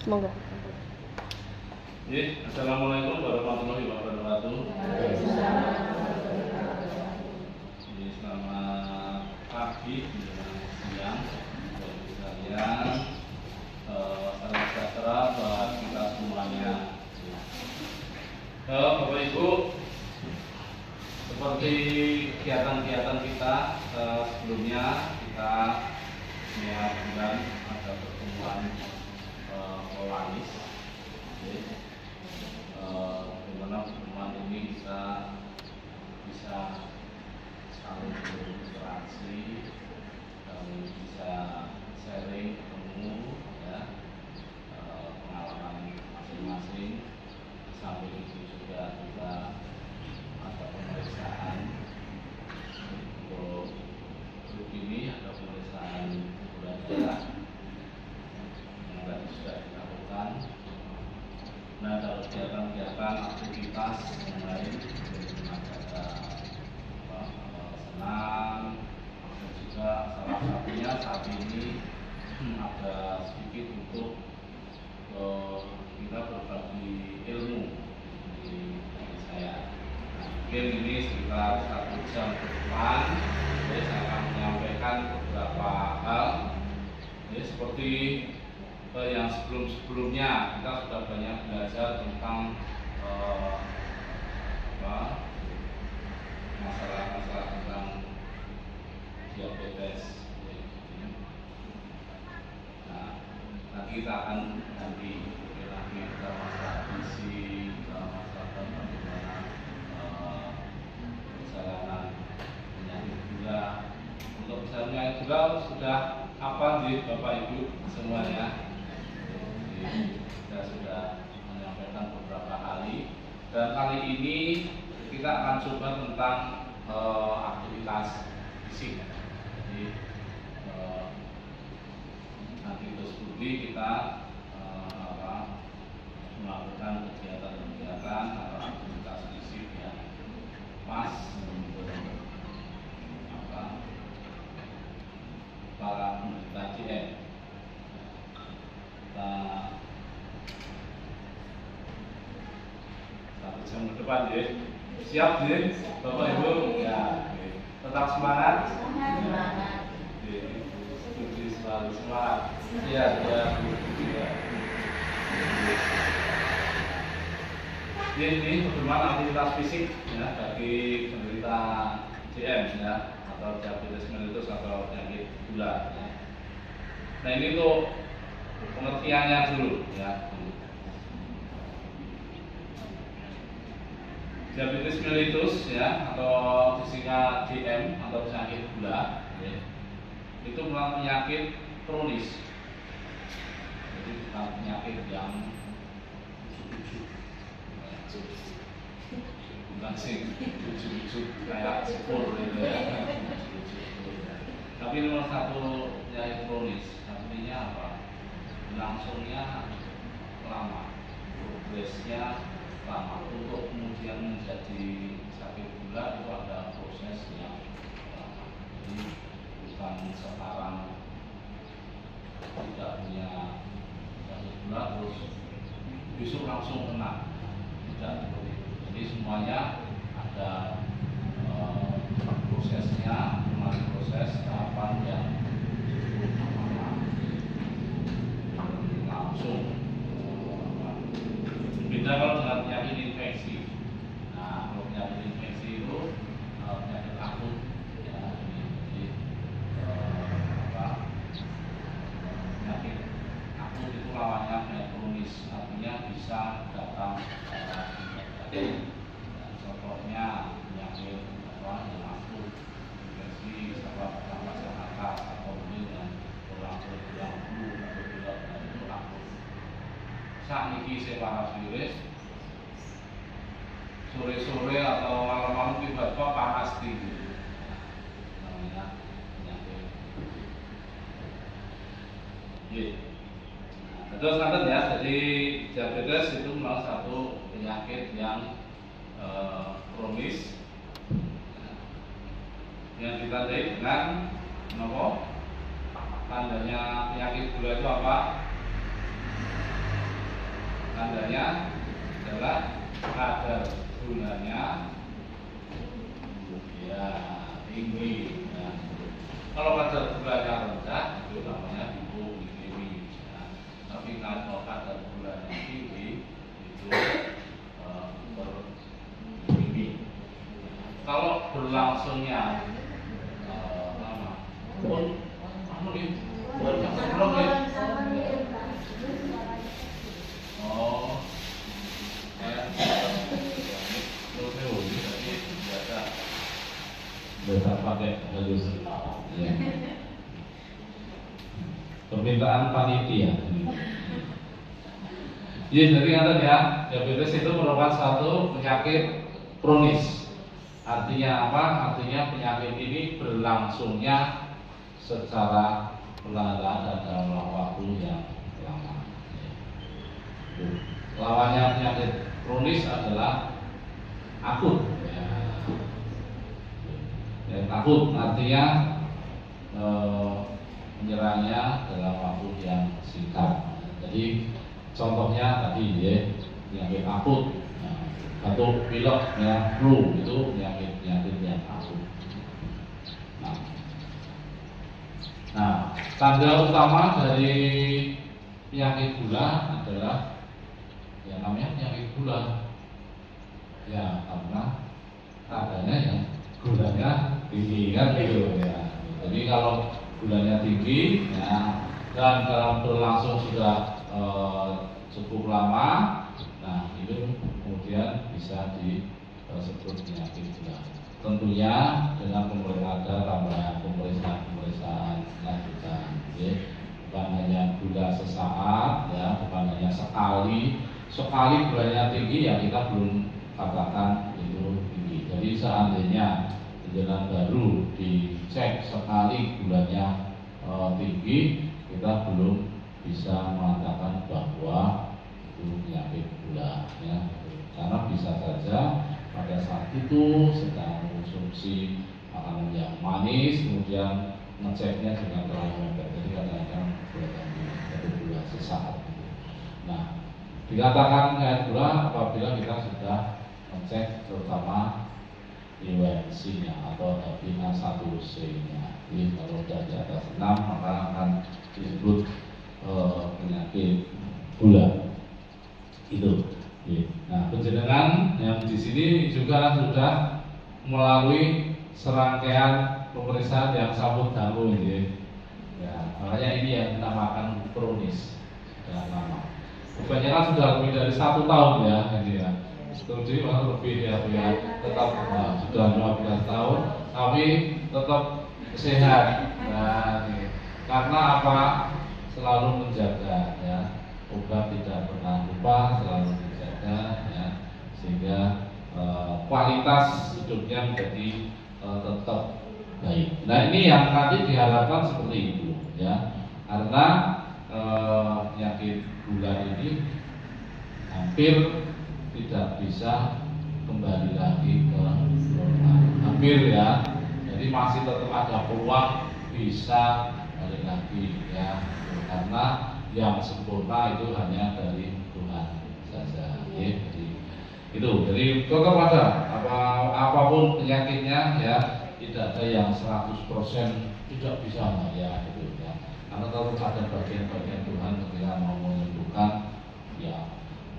Monggo. Assalamualaikum warahmatullahi wabarakatuh. Selamat pagi, siang, sekalian. Salam sejahtera buat kita semuanya. Bapak Ibu, seperti kegiatan-kegiatan kita sebelumnya, kita setiap bulan ada pertemuan Polanis. Bagaimana pertemuan ini bisa saling berinteraksi dan bisa sharing, ketemu, ya, pengalaman masing-masing. Sambil itu juga kita ada pemeriksaan untuk grup ini, ada pemeriksaan gula darah yang tadi sudah dilakukan. Nah, kalau kegiatan-kegiatan aktivitas yang lain ada senam, dan juga salah satunya saat ini ada sedikit untuk kita berbagi ilmu di saya. Mungkin ini sekitar 1 jam ke depan, saya akan menyampaikan beberapa hal. Seperti yang sebelum-sebelumnya kita sudah banyak belajar tentang masalah-masalah tentang diabetes. Nah, nanti kita akan nanti kita masalah gizi, kita masalah bagaimana perjalanan penyakit gula. Untuk penyakit gula sudah apa nih Bapak Ibu semuanya? Kita sudah menyampaikan beberapa kali, dan kali ini kita akan coba tentang aktivitas fisik. Jadi nanti terus kita melakukan kegiatan-kegiatan atau aktivitas fisik yang pas untuk para penderita DM. Kita 1 jam ke depan, ya. Siap, ya, Bapak Ibu? Ya, tetap semangat. Setuju, selalu semangat. Iya, ya. Ini bagaimana aktivitas fisik, ya, bagi penderita DM, ya, atau diabetes mellitus atau penyakit gula. Ya. Nah, ini tuh pengertiannya dulu, ya. Diabetes mellitus, ya, atau disingkat DM atau penyakit gula, ya, itu merupakan penyakit kronis. Jadi bukan penyakit yang ujuk-ujuk, bukan sih ujuk-ujuk kayak sepur gitu, ya. Tapi nomor satu penyakit kronis, artinya apa? Langsungnya lama, progresnya lama. Untuk kemudian menjadi sakit gula itu ada proses yang lama. Jadi bukan sekarang tidak punya sakit gula terus besok langsung kena, tidak seperti itu. Jadi semuanya ada prosesnya, proses tahapan yang langsung. Beda kalau dengan penyakit infeksi. Nah, kalau penyakit infeksi itu penyakit akut, ya, jadi penyakit akut itu lawannya penyakit kronis, artinya bisa datang secara tiba-tiba. Contohnya penyakit yang akut, infeksi saluran masyarakat atau mungkin yang orang bergerak flu atau pilek, itu akut. Saat ini saya virus sore-sore atau malam-malam tiba-tiba panas tinggi, namanya penyakit. Terus nanti, ya, jadi diabetes itu memang satu penyakit yang kronis yang ditandai dengan tandanya penyakit gula itu apa? tandanya adalah kadar gulanya ya tinggi. Nah, kalau kadar gulanya rendah itu namanya hipoglikemi. Nah, tapi kalau kadar gulanya tinggi itu hiperglikemi. Kalau berlangsungnya lama, belum nih. Oh, biasa pakai halus. Ya. Permintaan panitia. Ya, jadi kata ya, diabetes itu merupakan satu penyakit kronis. Artinya apa? Artinya penyakit ini berlangsungnya secara perlahan dan dalam waktu yang lama. Lawannya penyakit kronis adalah akut. Ya, akut artinya menyerangnya dalam waktu yang singkat. Jadi contohnya tadi ya, penyakit akut, batuk pilek, ya, flu itu penyakit yang akut. Nah, tanda utama dari penyakit gula adalah yang namanya penyakit gula. Ya, karena adanya yang gulanya tinggi kan gitu ya. Jadi kalau gulanya tinggi, ya, dan dalam berlangsung sudah cukup lama, nah itu kemudian bisa disebut penyakit gula. Tentunya dengan ada tambahan pemeriksaan lanjutan, ya. Bukan hanya gula sesaat, ya, bukan hanya sekali gulanya tinggi, ya kita belum katakan itu tinggi. Jadi seandainya jalan baru dicek sekali gulanya tinggi, kita belum bisa mengatakan bahwa itu penyakit gula, ya. Karena bisa saja pada saat itu sedang mengkonsumsi makanan yang manis, kemudian ngeceknya dengan terlalu mepet, jadi kadang-kadang gula sesaat. Nah, dikatakan penyakit gula apabila kita sudah ngecek terutama A1C-nya atau A1C-nya. Jadi kalau sudah di atas 6 maka akan disebut penyakit gula. Itu. Nah, penjenengan yang di sini juga sudah melalui serangkaian pemeriksaan yang sabut dahulu, ya. Makanya ini yang dinamakan kronis, sudah lama. Kebanyakan sudah lebih dari 1 tahun ya, ya. Setuju malah lebih ya, tetap sudah 15 tahun, tapi tetap sehat. Nah, karena apa? Selalu menjaga, ya. Obat tidak pernah lupa, selalu dijaga, ya, sehingga kualitas hidupnya menjadi tetap baik. Nah, ini yang nanti diharapkan seperti itu, ya, karena penyakit gula ini hampir tidak bisa kembali lagi ke normal, hampir ya. Jadi masih tetap ada peluang bisa balik lagi, ya, karena yang sempurna itu hanya dari Tuhan saja, ya. Jadi tetap ada apapun penyakitnya, ya, tidak ada yang 100% tidak bisa, ya, gitu, ya. Karena tetap ada bagian-bagian Tuhan ketika mau menyembuhkan, ya,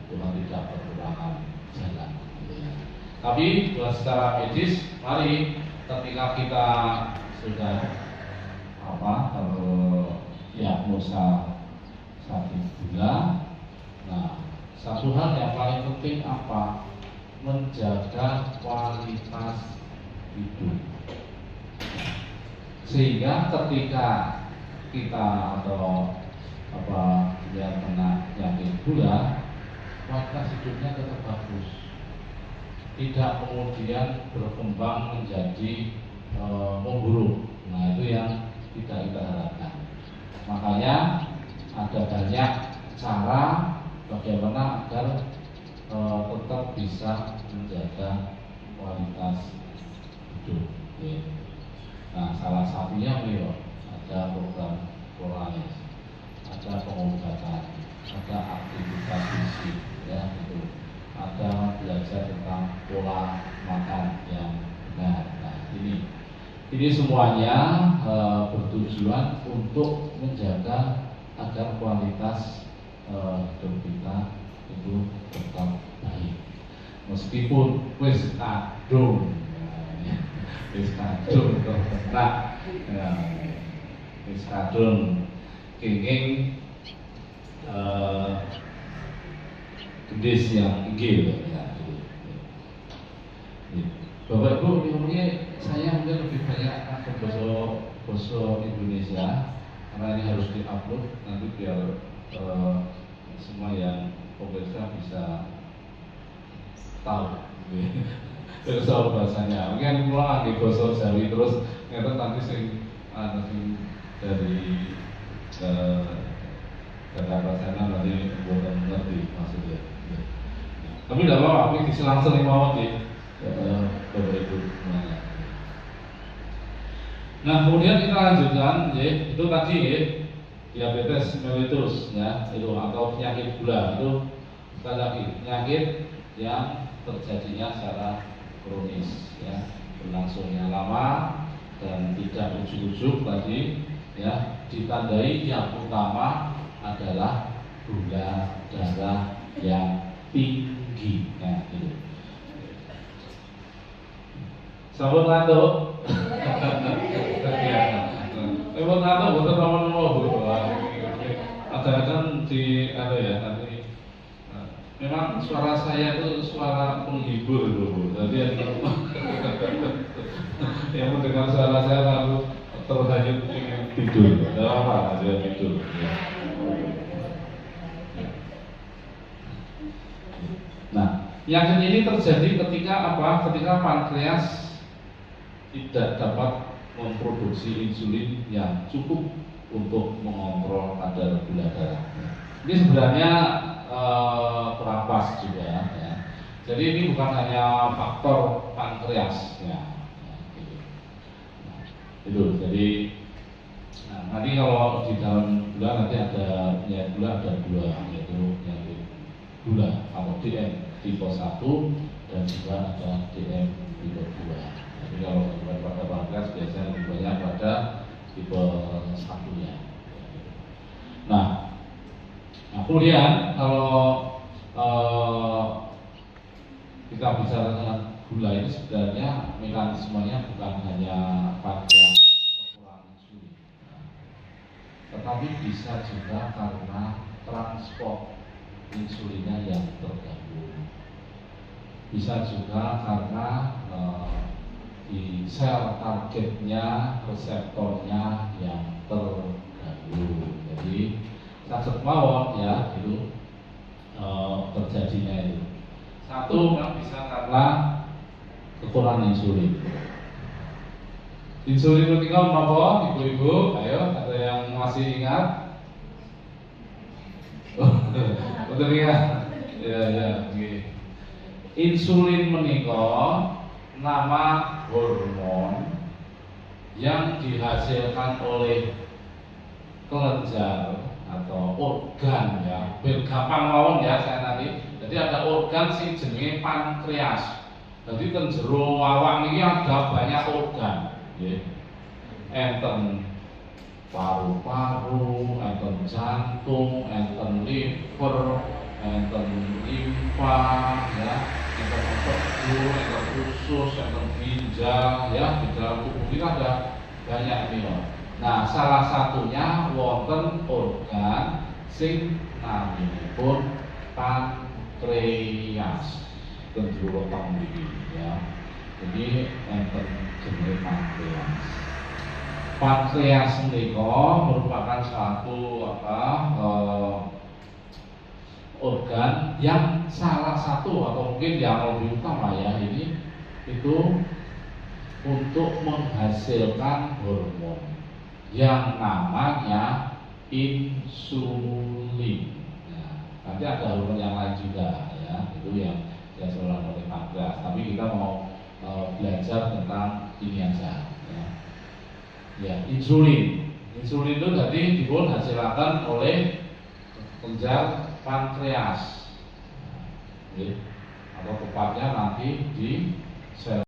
Tuhan tidak berkurangan jalan, ya. Tapi secara medis, mari ketika kita sudah diagnosa sakit gula, nah, satu hal yang paling penting apa? Menjaga kualitas hidup. Sehingga ketika kita atau dia kena penyakit gula, kualitas hidupnya tetap bagus, tidak kemudian berkembang menjadi memburuk. Nah, itu yang tidak kita harapkan. Makanya ada banyak cara bagaimana agar tetap bisa menjaga kualitas hidup, ya. Nah, salah satunya ada program Polaris, ada pengobatan, ada aktivitas fisik, belajar tentang pola makan yang benar. Nah, ini semuanya bertujuan untuk menjaga agar kualitas hidup kita itu tetap baik. Meskipun wis kadung ternak, wis kadung kenging gendis yang inggil ya. Bapak Ibu, ini saya mungkin lebih banyak akan bahasa Indonesia karena ini harus diupload nanti biar semua yang pemirsa bisa tahu soal bahasanya. Mungkin mulai di bahasa Jawi terus ternyata nanti dari Jakarta sana nanti bukan ngerti maksudnya. Tapi tidak apa-apa, ini diselang-seling mawon di Bapak Ibu semuanya. Nah, kemudian kita lanjutkan, ya, itu tadi ya, diabetes mellitus, ya, itu atau penyakit gula itu sekali lagi penyakit yang terjadinya secara kronis, ya, berlangsungnya lama dan tidak ujuk-ujuk tadi, ya, ditandai yang utama adalah gula darah yang tinggi, ya, itu. Sampun ngantuk. Sampun ngantuk boten nomor-nomor. Ada-ada di ya nanti. Memang suara saya itu suara penghibur Bu. Jadi yang mendengar suara saya lalu terhanyut ingin tidur. Tidak apa, dia tidur. Nah, yang ini terjadi ketika apa? Ketika pankreas tidak dapat memproduksi insulin yang cukup untuk mengontrol kadar gula darah. Ini sebenarnya perampas juga, ya. Jadi ini bukan hanya faktor pankreas, ya. Gitu. Nah, itu. Jadi nanti kalau di dalam gula nanti ada ya gula ada dua, yaitu yang gula atau DM tipe 1 dan juga ada DM tipe 2. Jadi kalau bukan pada pankreas biasanya lebih banyak pada tipe 1-nya. Nah, kemudian kalau kita bicara tentang gula ini sebenarnya mekanismenya bukan hanya pada kekurangan insulin, tetapi bisa juga karena transport insulinnya yang terganggu. Bisa juga karena di sel targetnya, reseptornya yang terganggu. Jadi sakit mawon ya itu terjadinya itu. Satu kan bisa karena kekurangan insulin. Insulin itu apa? Ibu-ibu, ayo ada yang masih ingat? Betul ya? Ya. Insulin menika nama hormon yang dihasilkan oleh kelenjar atau organ, ya. Biar gampang mawon ya saya nanti. Jadi ada organ sing jenenge pankreas. Jadi ten jero awak niki ada banyak organ, nggih. Enten paru-paru, enten jantung, enten liver, enten limfa, ya. Enten otot, enten usus, enten ginjal, ya. Di dalam tubuh kita ada banyak nih. Nah, salah satunya wonten organ sing naminipun pankreas. Tentu otak iki, ya. Jadi enten jenenge pankreas. Pankreas menika merupakan satu organ yang salah satu atau mungkin yang lebih utama ya ini itu untuk menghasilkan hormon yang namanya insulin. Nah, nanti ada hormon yang lain juga ya, itu yang dihasilkan oleh pankreas. Tapi kita mau belajar tentang ini aja. Ya, insulin. Insulin itu tadi dihasilkan oleh kelenjar pankreas. atau tepatnya nanti di sel